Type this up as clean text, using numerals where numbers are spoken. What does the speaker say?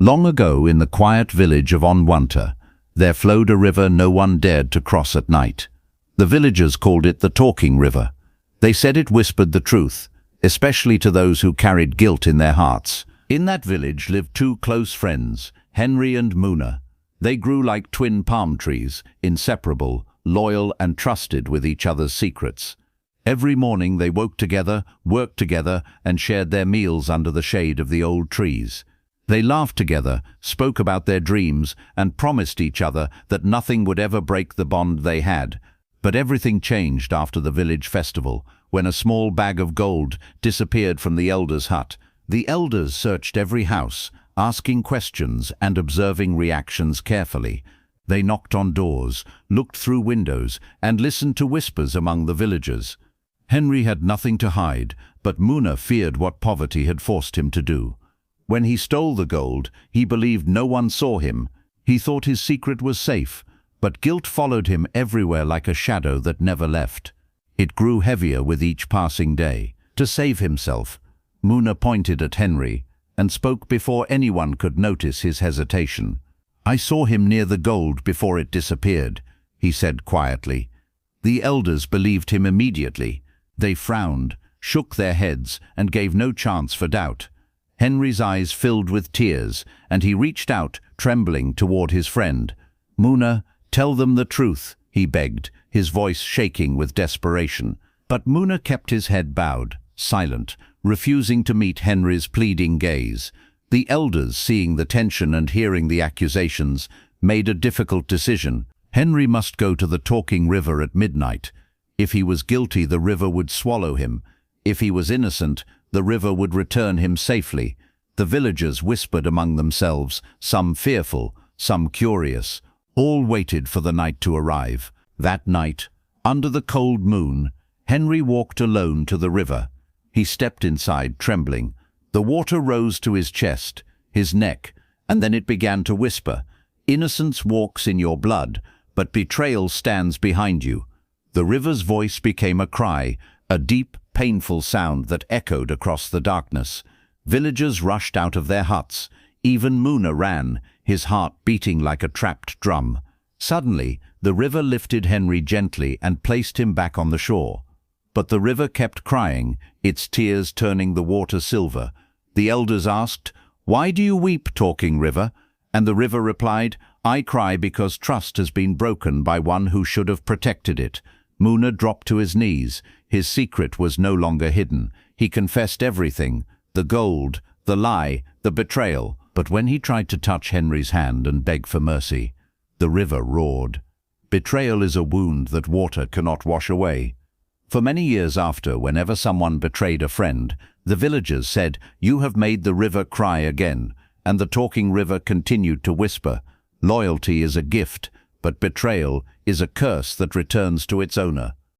Long ago, in the quiet village of Onwanta, there flowed a river no one dared to cross at night. The villagers called it the Talking River. They said it whispered the truth, especially to those who carried guilt in their hearts. In that village lived two close friends, Henry and Muna. They grew like twin palm trees, inseparable, loyal and trusted with each other's secrets. Every morning they woke together, worked together, and shared their meals under the shade of the old trees. They laughed together, spoke about their dreams, and promised each other that nothing would ever break the bond they had. But everything changed after the village festival, when a small bag of gold disappeared from the elders' hut. The elders searched every house, asking questions and observing reactions carefully. They knocked on doors, looked through windows, and listened to whispers among the villagers. Henry had nothing to hide, but Muna feared what poverty had forced him to do. When he stole the gold, he believed no one saw him. He thought his secret was safe, but guilt followed him everywhere like a shadow that never left. It grew heavier with each passing day. To save himself, Muna pointed at Henry and spoke before anyone could notice his hesitation. "I saw him near the gold before it disappeared," he said quietly. The elders believed him immediately. They frowned, shook their heads, and gave no chance for doubt. Henry's eyes filled with tears, and he reached out, trembling, toward his friend. "Muna, tell them the truth," he begged, his voice shaking with desperation. But Muna kept his head bowed, silent, refusing to meet Henry's pleading gaze. The elders, seeing the tension and hearing the accusations, made a difficult decision. Henry must go to the Talking River at midnight. If he was guilty, the river would swallow him. If he was innocent, the river would return him safely. The villagers whispered among themselves, some fearful, some curious. All waited for the night to arrive. That night, under the cold moon, Henry walked alone to the river. He stepped inside, trembling. The water rose to his chest, his neck, and then it began to whisper, "Innocence walks in your blood, but betrayal stands behind you." The river's voice became a cry, a deep, painful sound that echoed across the darkness. Villagers rushed out of their huts. Even Muna ran, his heart beating like a trapped drum. Suddenly, the river lifted Henry gently and placed him back on the shore. But the river kept crying, its tears turning the water silver. The elders asked, "Why do you weep, Talking River?" And the river replied, "I cry because trust has been broken by one who should have protected it." Muna dropped to his knees. His secret was no longer hidden. He confessed everything, the gold, the lie, the betrayal. But when he tried to touch Henry's hand and beg for mercy, the river roared. Betrayal is a wound that water cannot wash away. For many years after, whenever someone betrayed a friend, the villagers said, "You have made the river cry again," and the Talking River continued to whisper, "Loyalty is a gift, but betrayal is a curse that returns to its owner."